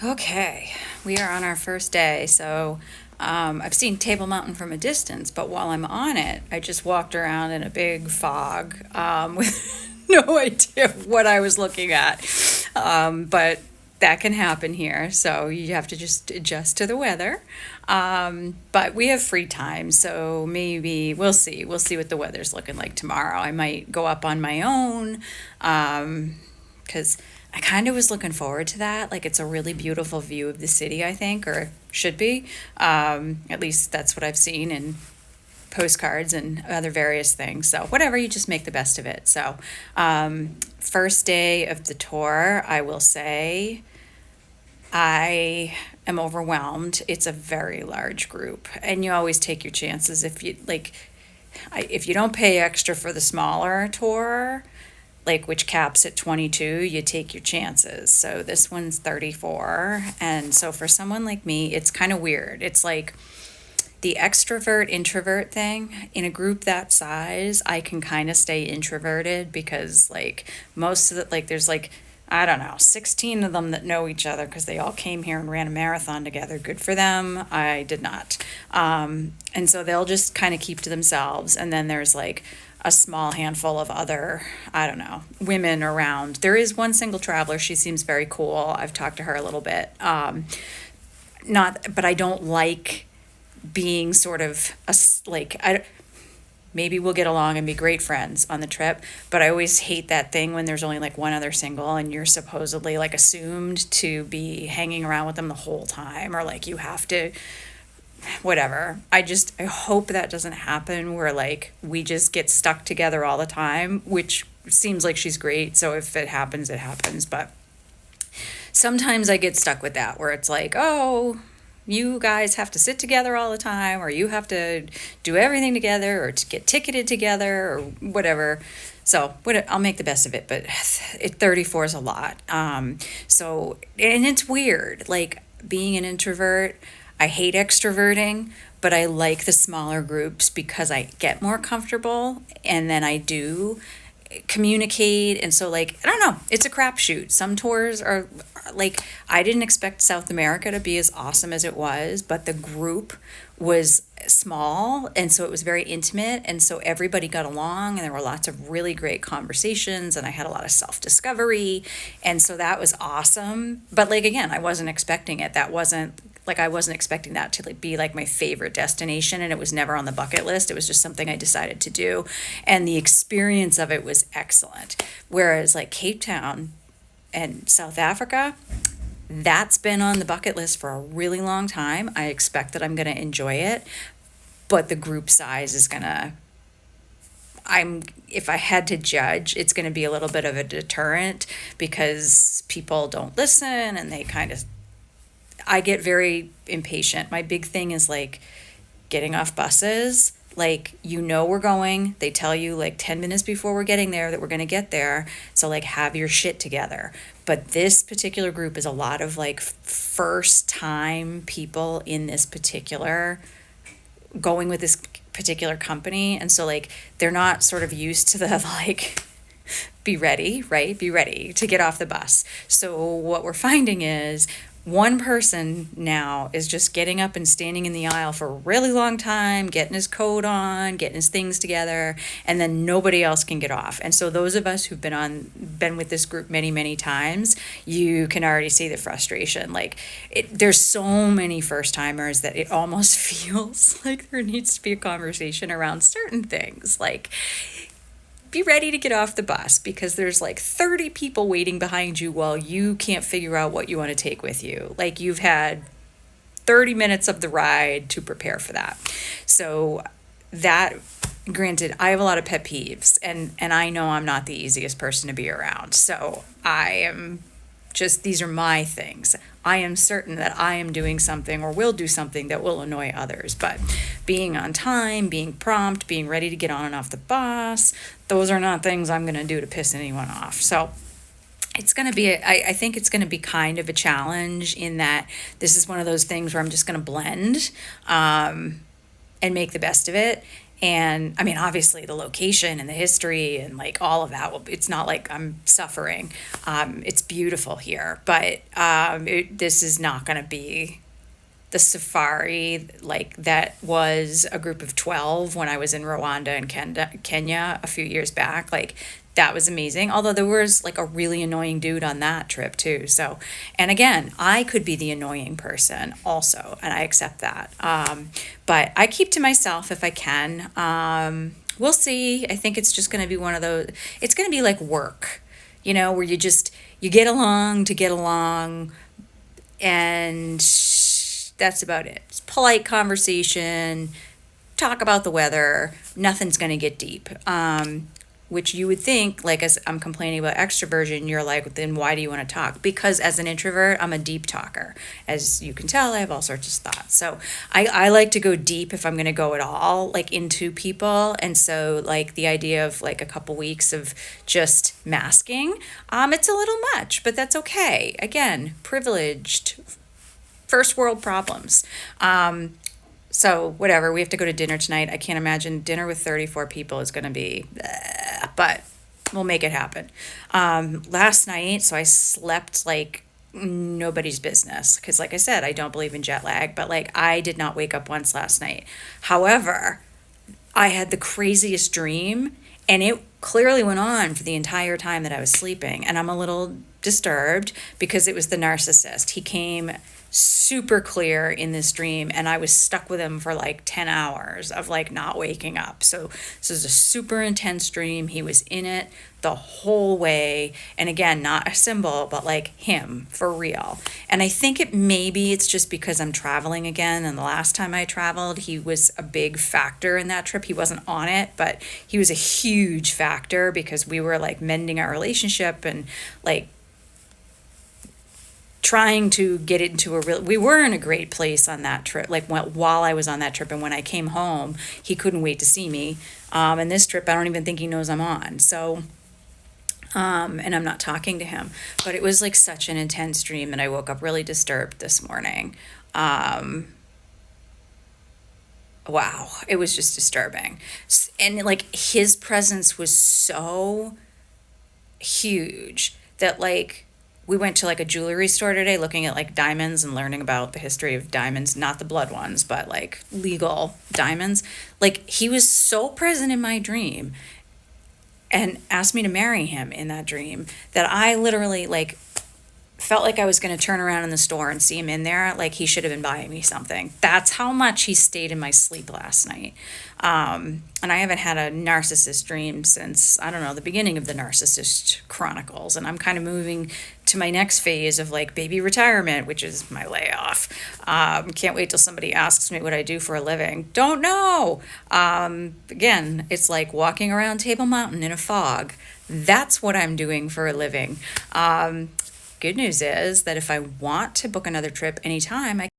Okay, we are on our first day. So I've seen Table Mountain from a distance, but while I'm on it, I just walked around in a big fog with no idea what I was looking at. But that can happen here, so you have to just adjust to the weather. But we have free time, so maybe we'll see. We'll see what the weather's looking like tomorrow. I might go up on my own because I kind of was looking forward to that. Like, it's a really beautiful view of the city, I think, or should be. At least that's what I've seen in postcards and other various things. So, whatever, you just make the best of it. So, first day of the tour, I will say I am overwhelmed. It's a very large group, and you always take your chances if you like. If you don't pay extra for the smaller tour, like which caps at 22, you take your chances. So this one's 34. And so for someone like me, it's kind of weird. It's like the extrovert introvert thing in a group that size. I can kind of stay introverted because like most of the, like there's like, I don't know, 16 of them that know each other because they all came here and ran a marathon together. Good for them. I did not. And so they'll just kind of keep to themselves. And then there's like a small handful of other, I don't know, women around. There is one single traveler. She seems very cool. I've talked to her a little bit. Not, but I don't like being sort of like, maybe we'll get along and be great friends on the trip, but I always hate that thing when there's only like one other single and you're supposedly like assumed to be hanging around with them the whole time, or like you have to, whatever. I hope that doesn't happen where like we just get stuck together all the time, which seems like she's great. So if it happens, it happens. But sometimes I get stuck with that where it's like, oh, you guys have to sit together all the time, or you have to do everything together, or to get ticketed together, or whatever. So I'll make the best of it, but 34 is a lot. So, and it's weird, like being an introvert, I hate extroverting, but I like the smaller groups because I get more comfortable and then I do communicate. And so, like, I don't know, it's a crapshoot. Some tours are like, I didn't expect South America to be as awesome as it was, but the group was small and so it was very intimate, and so everybody got along and there were lots of really great conversations and I had a lot of self-discovery, and so that was awesome. But like, again, I wasn't expecting it. That wasn't like, I wasn't expecting that to like be like my favorite destination, and it was never on the bucket list. It was just something I decided to do, and the experience of it was excellent. Whereas like Cape Town and South Africa, that's been on the bucket list for a really long time. I expect that I'm going to enjoy it, but the group size is going to, if I had to judge, it's going to be a little bit of a deterrent because people don't listen and they kind of, I get very impatient. My big thing is like getting off buses. Like, we're going, they tell you like 10 minutes before we're getting there that we're going to get there. So, like, have your shit together. But this particular group is a lot of like first time people in this particular, going with this particular company. And so, like, they're not sort of used to the like, be ready, right? Be ready to get off the bus. So, what we're finding is one person now is just getting up and standing in the aisle for a really long time, getting his coat on, getting his things together, and then nobody else can get off. And so those of us who've been with this group many, many times, you can already see the frustration. Like, there's so many first timers that it almost feels like there needs to be a conversation around certain things. Like, be ready to get off the bus because there's like 30 people waiting behind you while you can't figure out what you want to take with you. Like, you've had 30 minutes of the ride to prepare for that. So that, granted, I have a lot of pet peeves, and I know I'm not the easiest person to be around. So I am just, these are my things. I am certain that I am doing something or will do something that will annoy others. But being on time, being prompt, being ready to get on and off the bus, those are not things I'm going to do to piss anyone off. So it's going to be, I think it's going to be kind of a challenge in that this is one of those things where I'm just going to blend and make the best of it. And I mean, obviously, the location and the history and like all of that, it's not like I'm suffering. It's beautiful here, but this is not going to be the safari like that was a group of 12 when I was in Rwanda and Kenya a few years back. Like that was amazing. Although there was like a really annoying dude on that trip too. So, and again, I could be the annoying person also, and I accept that. But I keep to myself if I can. We'll see. I think it's just going to be one of those, it's going to be like work, where you get along to get along, and that's about it. It's polite conversation, talk about the weather. Nothing's going to get deep. Which you would think, like, as I'm complaining about extroversion, you're like, then why do you want to talk? Because as an introvert, I'm a deep talker. As you can tell, I have all sorts of thoughts. So I like to go deep if I'm going to go at all, like into people. And so, like, the idea of like a couple weeks of just masking, it's a little much, but that's okay. Again, privileged, first world problems. So whatever, we have to go to dinner tonight. I can't imagine dinner with 34 people is going to be, but we'll make it happen. Last night, so I slept like nobody's business because, like I said, I don't believe in jet lag, but like I did not wake up once last night. However, I had the craziest dream, and it clearly went on for the entire time that I was sleeping. And I'm a little disturbed because it was the narcissist. He came super clear in this dream, and I was stuck with him for like 10 hours of like not waking up. So this is a super intense dream. He was in it the whole way. And again, not a symbol, but like him for real. And I think maybe it's just because I'm traveling again. And the last time I traveled, he was a big factor in that trip. He wasn't on it, but he was a huge factor because we were like mending our relationship and like trying to get into we were in a great place on that trip, like while I was on that trip. And when I came home, he couldn't wait to see me. And this trip, I don't even think he knows I'm on. So, and I'm not talking to him, but it was like such an intense dream. And I woke up really disturbed this morning. Wow. It was just disturbing. And like his presence was so huge that like, we went to like a jewelry store today looking at like diamonds and learning about the history of diamonds, not the blood ones, but like legal diamonds. Like he was so present in my dream and asked me to marry him in that dream that I literally like felt like I was going to turn around in the store and see him in there. Like he should have been buying me something. That's how much he stayed in my sleep last night. And I haven't had a narcissist dream since, I don't know, the beginning of the Narcissist Chronicles. And I'm kind of moving to my next phase of like baby retirement, which is my layoff. Can't wait till somebody asks me what I do for a living. Don't know. Again, it's like walking around Table Mountain in a fog. That's what I'm doing for a living. Good news is that if I want to book another trip anytime, I